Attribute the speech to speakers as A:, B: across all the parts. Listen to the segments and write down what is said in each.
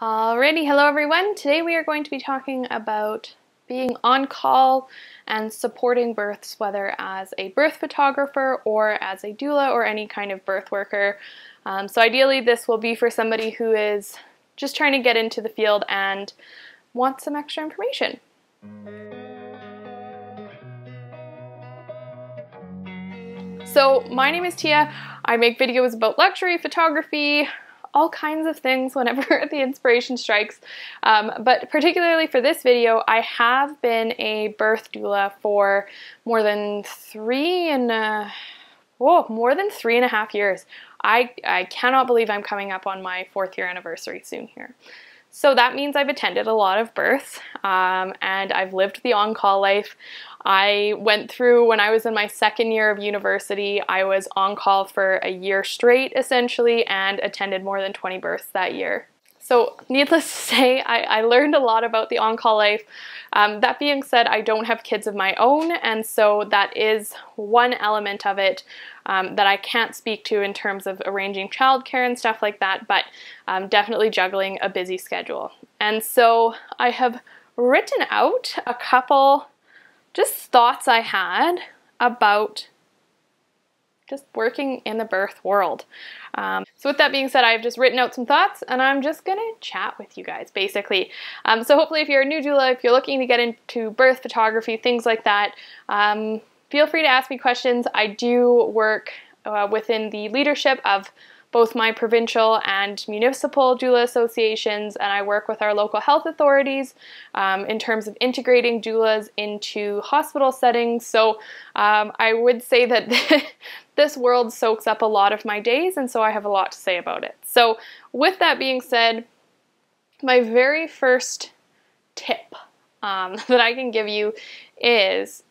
A: Alrighty, hello everyone. Today we are going to be talking about being on call and supporting births, whether as a birth photographer or as a doula or any kind of birth worker. So ideally this will be for somebody who is just trying to get into the field and wants some extra information. So my name is Tia. I make videos about luxury photography, all kinds of things whenever the inspiration strikes. But particularly for this video, I have been a birth doula for more than 3.5 years. I cannot believe I'm coming up on my 4th year anniversary soon here. So that means I've attended a lot of births, and I've lived the on-call life. I went through, when I was in my 2nd year of university, I was on call for a year straight, essentially, and attended more than 20 births that year. So needless to say, I learned a lot about the on-call life. That being said, I don't have kids of my own, and so that is one element of it that I can't speak to in terms of arranging childcare and stuff like that, but definitely juggling a busy schedule. And so I have written out a couple just thoughts I had about just working in the birth world. So with that being said, I've just written out some thoughts and I'm just gonna chat with you guys basically. So hopefully if you're a new doula, if you're looking to get into birth photography, things like that, feel free to ask me questions. I do work within the leadership of both my provincial and municipal doula associations, and I work with our local health authorities in terms of integrating doulas into hospital settings. So I would say that this world soaks up a lot of my days, and so I have a lot to say about it. So with that being said, my very first tip that I can give you is,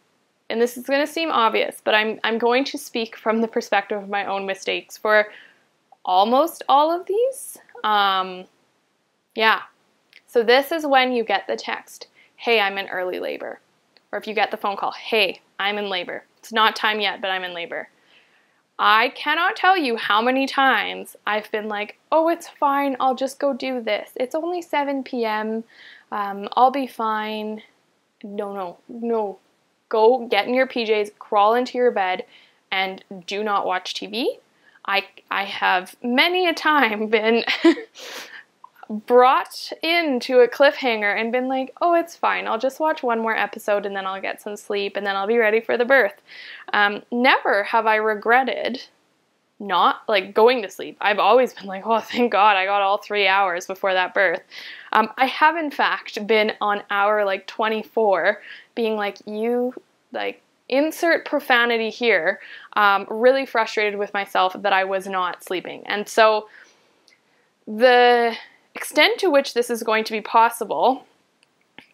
A: and this is going to seem obvious, but I'm going to speak from the perspective of my own mistakes for almost all of these. Yeah. So this is when you get the text, hey, I'm in early labor. Or if you get the phone call, hey, I'm in labor. It's not time yet, but I'm in labor. I cannot tell you how many times I've been like, oh, it's fine. I'll just go do this. It's only 7 p.m. I'll be fine. No. Go get in your PJs, crawl into your bed, and do not watch TV. I have many a time been brought into a cliffhanger and been like, oh, it's fine. I'll just watch one more episode and then I'll get some sleep and then I'll be ready for the birth. Never have I regretted not like going to sleep. I've always been like, oh, thank God I got all 3 hours before that birth. I have in fact been on hour like 24 being like, insert profanity here, really frustrated with myself that I was not sleeping. And so the extent to which this is going to be possible,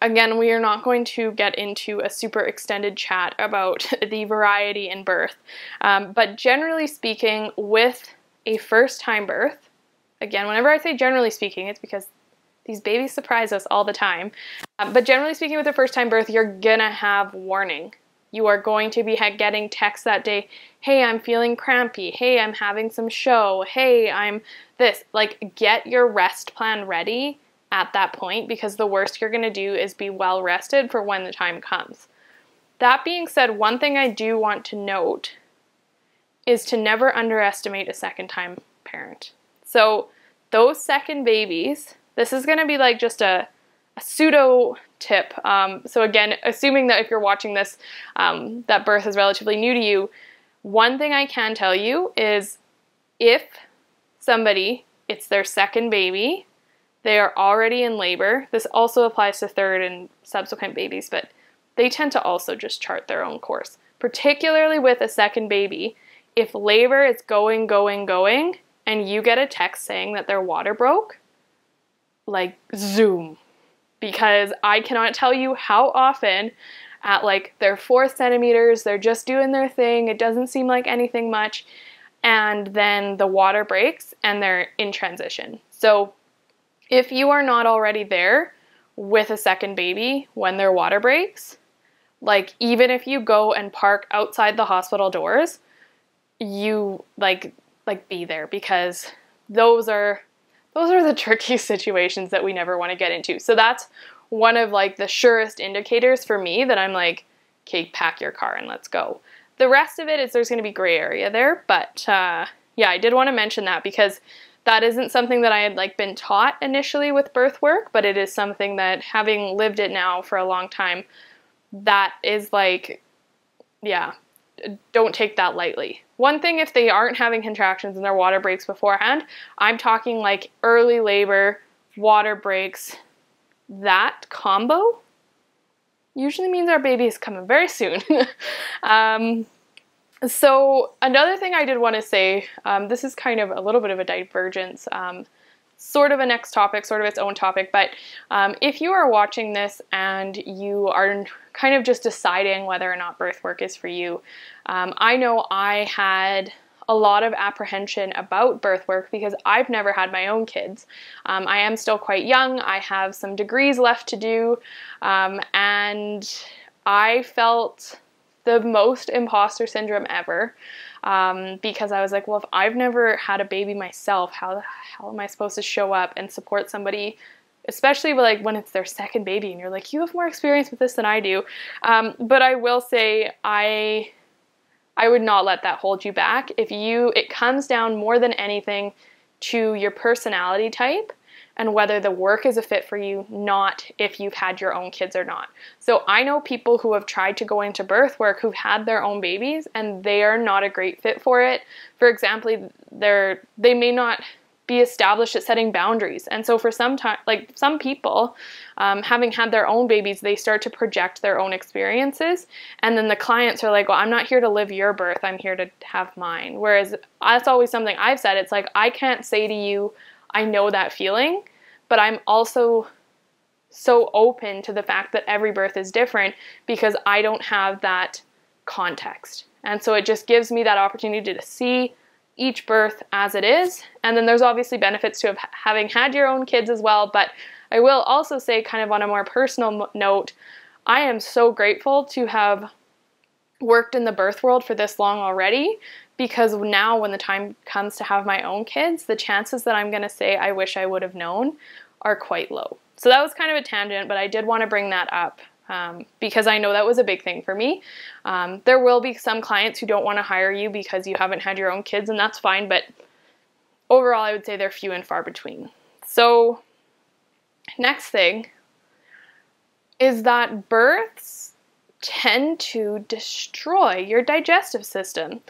A: again, we are not going to get into a super extended chat about the variety in birth, but generally speaking, with a first-time birth, again, whenever I say generally speaking, it's because these babies surprise us all the time, but generally speaking with a first-time birth, you're gonna have warning. You are going to be getting texts that day, hey, I'm feeling crampy, hey, I'm having some show, hey, I'm this. Like, get your rest plan ready at that point, because the worst you're going to do is be well rested for when the time comes. That being said, one thing I do want to note is to never underestimate a second-time parent. So those second babies, this is going to be like just a pseudo tip. So again, assuming that if you're watching this, that birth is relatively new to you, one thing I can tell you is if somebody, it's their second baby, they are already in labor, this also applies to third and subsequent babies, but they tend to also just chart their own course. Particularly with a second baby, if labor is going, and you get a text saying that their water broke, like zoom. Because I cannot tell you how often at like their 4 centimeters, they're just doing their thing, it doesn't seem like anything much, and then the water breaks and they're in transition. So if you are not already there with a second baby when their water breaks, like even if you go and park outside the hospital doors, you like be there, because those are those are the tricky situations that we never want to get into. So that's one of like the surest indicators for me that I'm like, okay, pack your car and let's go. The rest of it is there's going to be gray area there, but yeah, I did want to mention that because that isn't something that I had like been taught initially with birth work, but it is something that, having lived it now for a long time, that is like, yeah, don't take that lightly. One thing, if they aren't having contractions and their water breaks beforehand, I'm talking like early labor, water breaks, that combo usually means our baby is coming very soon. So another thing I did want to say, this is kind of a little bit of a divergence, sort of a next topic, sort of its own topic, but if you are watching this and you are kind of just deciding whether or not birth work is for you, I know I had a lot of apprehension about birth work because I've never had my own kids. I am still quite young. I have some degrees left to do, and I felt the most imposter syndrome ever, because I was like, well, if I've never had a baby myself, how the hell am I supposed to show up and support somebody, especially like when it's their second baby and you're like, you have more experience with this than I do. But I will say I would not let that hold you back. It comes down more than anything to your personality type and whether the work is a fit for you, not if you've had your own kids or not. So I know people who have tried to go into birth work who've had their own babies and they are not a great fit for it. For example, they may not be established at setting boundaries. And so for some people, having had their own babies, they start to project their own experiences. And then the clients are like, well, I'm not here to live your birth, I'm here to have mine. Whereas that's always something I've said. It's like, I can't say to you, I know that feeling, but I'm also so open to the fact that every birth is different because I don't have that context. And so it just gives me that opportunity to see each birth as it is. And then there's obviously benefits to having had your own kids as well. But I will also say, kind of on a more personal note, I am so grateful to have worked in the birth world for this long already, because now when the time comes to have my own kids, the chances that I'm going to say I wish I would have known are quite low. So that was kind of a tangent, but I did want to bring that up because I know that was a big thing for me. There will be some clients who don't want to hire you because you haven't had your own kids, and that's fine, but overall I would say they're few and far between. So next thing is that births tend to destroy your digestive system.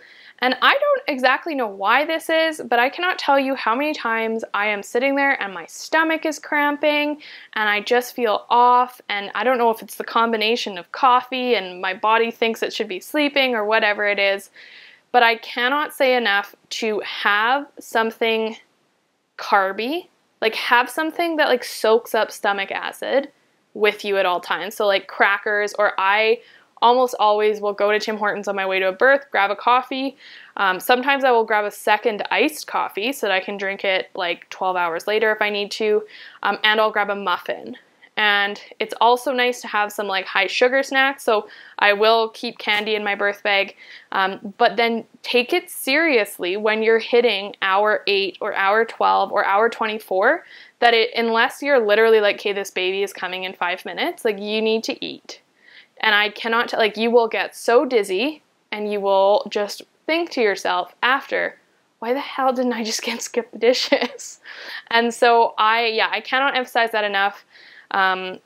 A: And I don't exactly know why this is, but I cannot tell you how many times I am sitting there and my stomach is cramping and I just feel off, and I don't know if it's the combination of coffee and my body thinks it should be sleeping or whatever it is, but I cannot say enough to have something carby, like have something that like soaks up stomach acid with you at all times. So like crackers, or I almost always will go to Tim Hortons on my way to a birth, grab a coffee. Sometimes I will grab a second iced coffee so that I can drink it like 12 hours later if I need to, and I'll grab a muffin. And it's also nice to have some like high sugar snacks, so I will keep candy in my birth bag, but then take it seriously when you're hitting hour 8 or hour 12 or hour 24, that unless you're literally like, okay, this baby is coming in 5 minutes, like you need to eat. And I cannot like, you will get so dizzy and you will just think to yourself after, why the hell didn't I just skip the dishes? And so I cannot emphasize that enough. Like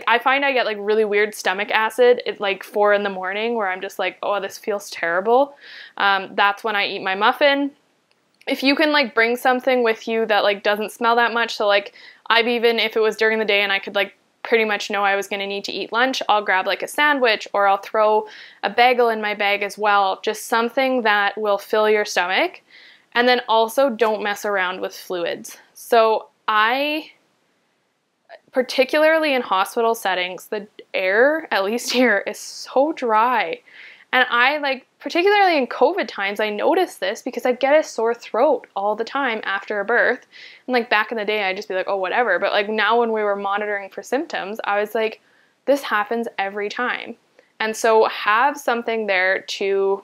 A: I find I get like really weird stomach acid at like 4 in the morning where I'm just like, oh, this feels terrible. That's when I eat my muffin. If you can like bring something with you that like doesn't smell that much, so like if it was during the day and I could like pretty much know I was going to need to eat lunch, I'll grab like a sandwich, or I'll throw a bagel in my bag as well, just something that will fill your stomach. And then also don't mess around with fluids. So particularly in hospital settings, the air, at least here, is so dry. And particularly in COVID times, I noticed this because I'd get a sore throat all the time after a birth. And like back in the day, I'd just be like, oh, whatever. But like now when we were monitoring for symptoms, I was like, this happens every time. And so have something there to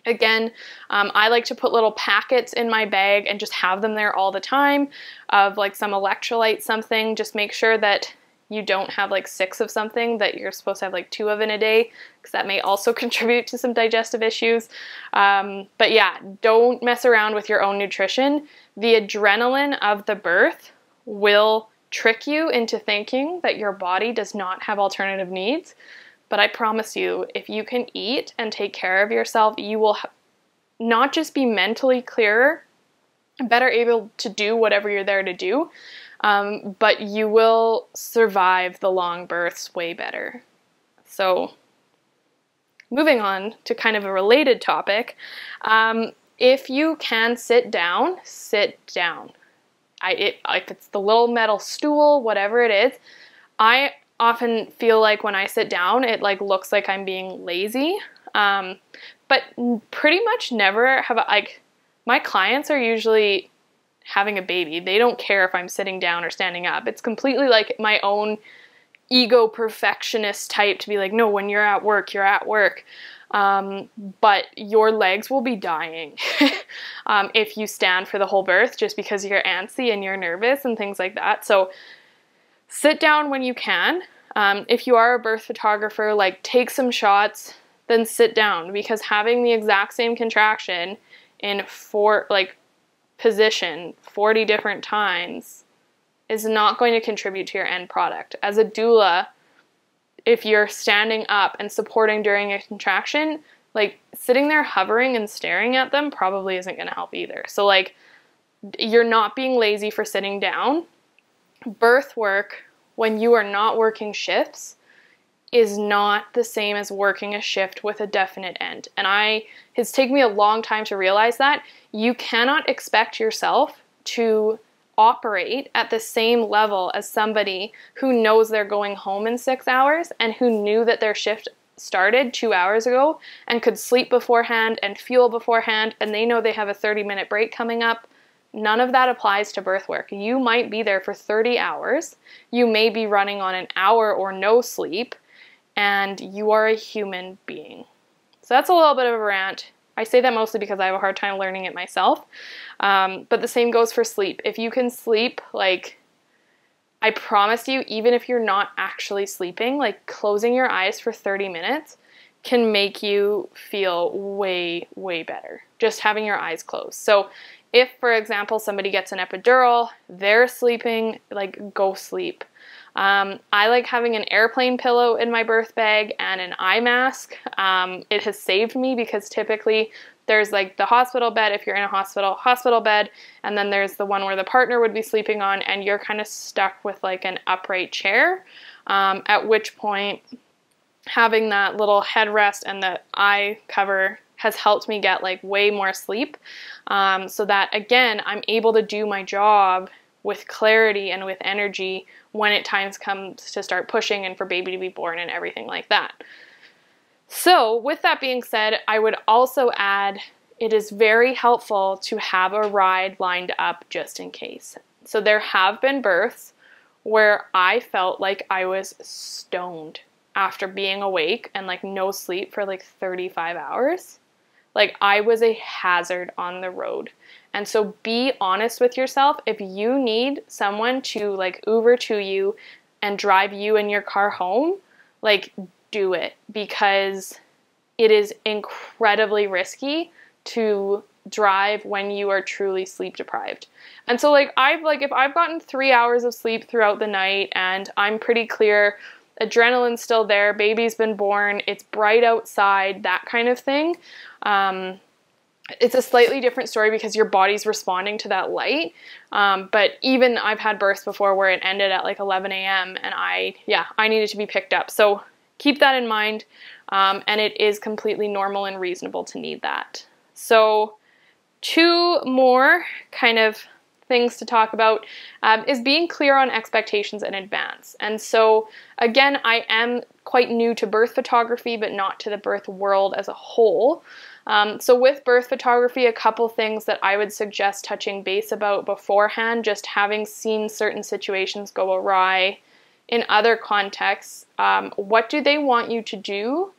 A: Again, I like to put little packets in my bag and just have them there all the time of like some electrolyte something. Just make sure that you don't have like 6 of something, that you're supposed to have like 2 of in a day, because that may also contribute to some digestive issues. But yeah, don't mess around with your own nutrition. The adrenaline of the birth will trick you into thinking that your body does not have alternative needs. But I promise you, if you can eat and take care of yourself, you will not just be mentally clearer, better able to do whatever you're there to do, but you will survive the long births way better. So moving on to kind of a related topic, if you can sit down, sit down. If it's the little metal stool, whatever it is, I often feel like when I sit down, it like looks like I'm being lazy, but pretty much never have my clients are usually having a baby. They don't care if I'm sitting down or standing up. It's completely like my own ego perfectionist type to be like, no, when you're at work, you're at work. But your legs will be dying if you stand for the whole birth, just because you're antsy and you're nervous and things like that. So sit down when you can. If you are a birth photographer, like take some shots, then sit down, because having the exact same contraction in position 40 different times is not going to contribute to your end product. As a doula, if you're standing up and supporting during a contraction, like sitting there hovering and staring at them probably isn't going to help either. So like, you're not being lazy for sitting down. Birth work, when you are not working shifts, is not the same as working a shift with a definite end. And it's taken me a long time to realize that. You cannot expect yourself to operate at the same level as somebody who knows they're going home in 6 hours and who knew that their shift started 2 hours ago and could sleep beforehand and fuel beforehand, and they know they have a 30-minute break coming up. None of that applies to birth work. You might be there for 30 hours. You may be running on an hour or no sleep, and you are a human being. So that's a little bit of a rant. I say that mostly because I have a hard time learning it myself. But the same goes for sleep. If you can sleep, like, I promise you, even if you're not actually sleeping, like closing your eyes for 30 minutes can make you feel way, way better. Just having your eyes closed. So if, for example, somebody gets an epidural, they're sleeping, like, go sleep. I like having an airplane pillow in my birth bag and an eye mask. It has saved me because typically there's like the hospital bed, if you're in a hospital bed, and then there's the one where the partner would be sleeping on, and you're kind of stuck with like an upright chair, at which point having that little headrest and the eye cover has helped me get like way more sleep, so that again, I'm able to do my job with clarity and with energy when it times comes to start pushing and for baby to be born and everything like that. So with that being said, I would also add, it is very helpful to have a ride lined up just in case. So there have been births where I felt like I was stoned after being awake and like no sleep for like 35 hours. Like, I was a hazard on the road. And so be honest with yourself. If you need someone to like Uber to you and drive you in your car home, like, do it, because it is incredibly risky to drive when you are truly sleep deprived. And so if I've gotten 3 hours of sleep throughout the night and I'm pretty clear, adrenaline's still there, baby's been born, it's bright outside, that kind of thing, it's a slightly different story because your body's responding to that light. But even I've had births before where it ended at like 11 a.m. and I needed to be picked up. So keep that in mind. And it is completely normal and reasonable to need that. So 2 more kind of things to talk about is being clear on expectations in advance. And so again, I am quite new to birth photography, but not to the birth world as a whole. So with birth photography, a couple things that I would suggest touching base about beforehand, just having seen certain situations go awry in other contexts. What do they want you to do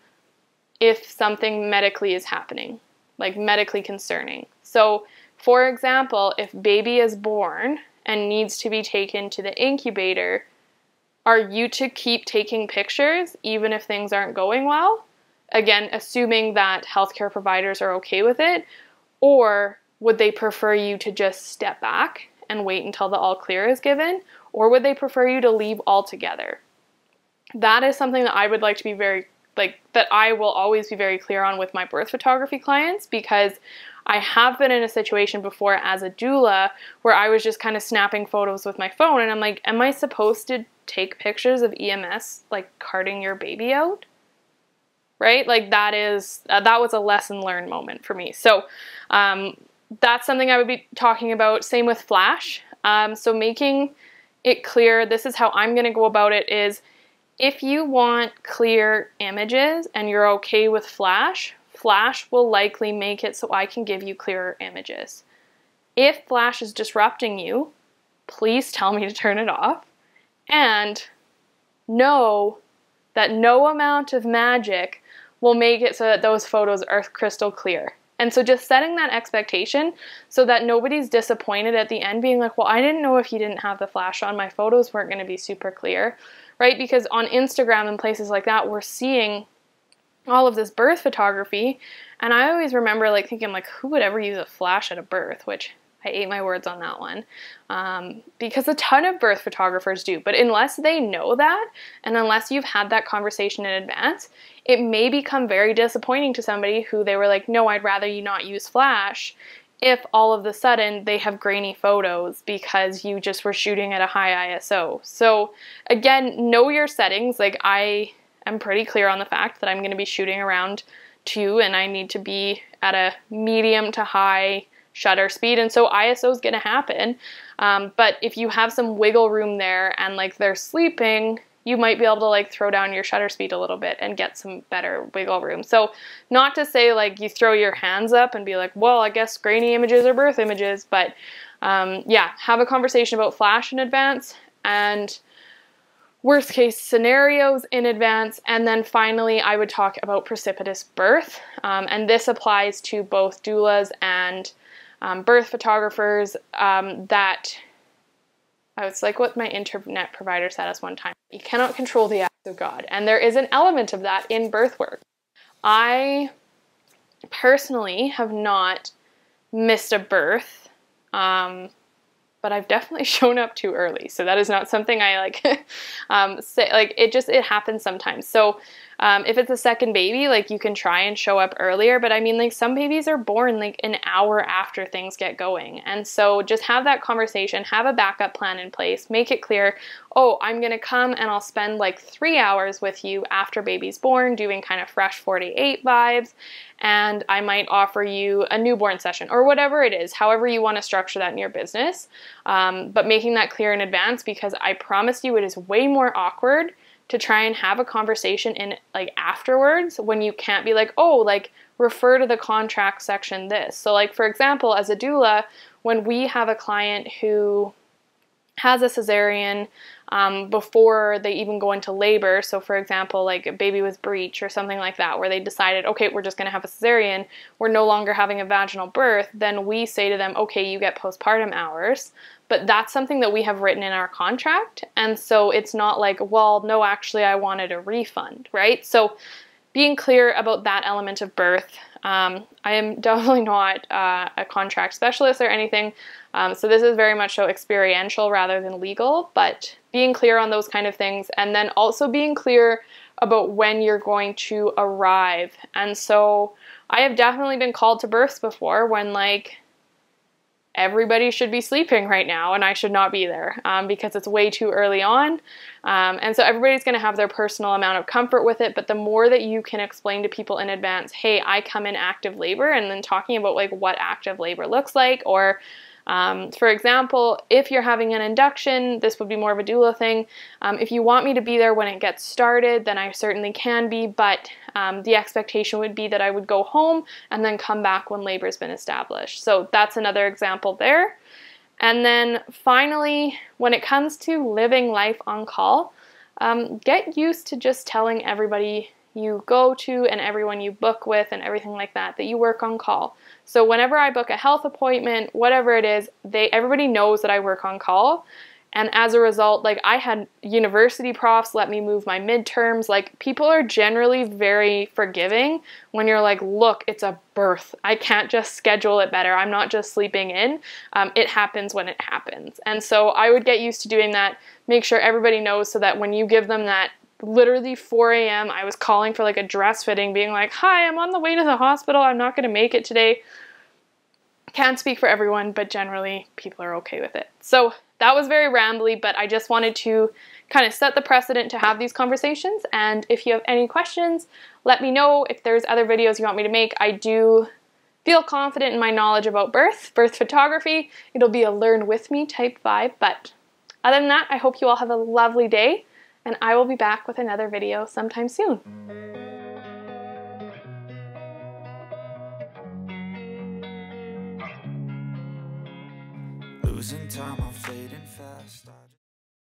A: if something medically is happening? like medically concerning. So, for example, if baby is born and needs to be taken to the incubator, are you to keep taking pictures even if things aren't going well? Again, assuming that healthcare providers are okay with it, or would they prefer you to just step back and wait until the all clear is given, or would they prefer you to leave altogether? That is something that I would like to be that I will always be very clear on with my birth photography clients, because I have been in a situation before as a doula where I was just kind of snapping photos with my phone, and I'm like, am I supposed to take pictures of EMS like carting your baby out? Right? Like that was a lesson learned moment for me. So that's something I would be talking about. Same with flash. So making it clear, this is how I'm going to go about it, is if you want clear images and you're okay with flash, flash will likely make it so I can give you clearer images. If flash is disrupting you, please tell me to turn it off, and know that no amount of magic will make it so that those photos are crystal clear. And so just setting that expectation so that nobody's disappointed at the end being like, well, I didn't know if you didn't have the flash on, my photos weren't going to be super clear, right? Because on Instagram and places like that, we're seeing all of this birth photography. And I always remember like thinking like, who would ever use a flash at a birth? Which I ate my words on that one, because a ton of birth photographers do. But unless they know that, and unless you've had that conversation in advance, it may become very disappointing to somebody who they were like, no, I'd rather you not use flash, if all of a sudden they have grainy photos because you just were shooting at a high ISO. So again, know your settings. Like I am pretty clear on the fact that I'm going to be shooting around 2 and I need to be at a medium to high shutter speed, and so ISO is going to happen, but if you have some wiggle room there and like they're sleeping, you might be able to like throw down your shutter speed a little bit and get some better wiggle room. So not to say like you throw your hands up and be like, well, I guess grainy images are birth images, but yeah, have a conversation about flash in advance and worst case scenarios in advance. And then finally, I would talk about precipitous birth, and this applies to both doulas and birth photographers. That I was like what my internet provider said us one time: you cannot control the acts of God, and there is an element of that in birth work. I personally have not missed a birth, but I've definitely shown up too early, so that is not something I like say. Like it happens sometimes. So if it's a second baby, like you can try and show up earlier, but I mean like some babies are born like an hour after things get going. And so just have that conversation, have a backup plan in place, make it clear, oh, I'm going to come and I'll spend like 3 hours with you after baby's born doing kind of fresh 48 vibes. And I might offer you a newborn session or whatever it is, however you want to structure that in your business. But making that clear in advance, because I promise you it is way more awkward to try and have a conversation in like afterwards when you can't be like, oh, like refer to the contract section this. So like, for example, as a doula, when we have a client who has a cesarean before they even go into labor, so for example, like a baby with breech or something like that, where they decided, okay, we're just going to have a cesarean, we're no longer having a vaginal birth, then we say to them, okay, you get postpartum hours. But that's something that we have written in our contract. And so it's not like, well, no, actually, I wanted a refund, right? So being clear about that element of birth. I am definitely not a contract specialist or anything. So this is very much so experiential rather than legal, but being clear on those kind of things. And then also being clear about when you're going to arrive. And so I have definitely been called to births before when like, everybody should be sleeping right now and I should not be there because it's way too early on. And so everybody's going to have their personal amount of comfort with it. But the more that you can explain to people in advance, hey, I come in active labor, and then talking about like what active labor looks like, or for example, if you're having an induction, this would be more of a doula thing. If you want me to be there when it gets started, then I certainly can be, but the expectation would be that I would go home and then come back when labor's been established. So that's another example there. And then finally, when it comes to living life on call, get used to just telling everybody you go to and everyone you book with and everything like that, that you work on call. So whenever I book a health appointment, whatever it is, everybody knows that I work on call. And as a result, like, I had university profs let me move my midterms. Like, people are generally very forgiving when you're like, look, it's a birth. I can't just schedule it better. I'm not just sleeping in. It happens when it happens. And so I would get used to doing that, make sure everybody knows, so that when you give them that, literally 4 a.m., I was calling for like a dress fitting, being like, hi, I'm on the way to the hospital. I'm not going to make it today. Can't speak for everyone, but generally people are okay with it. So that was very rambly, but I just wanted to kind of set the precedent to have these conversations. And if you have any questions, let me know. If there's other videos you want me to make, I do feel confident in my knowledge about birth photography. It'll be a learn with me type vibe. But other than that, I hope you all have a lovely day, and I will be back with another video sometime soon.
B: Losing time, I'm fading.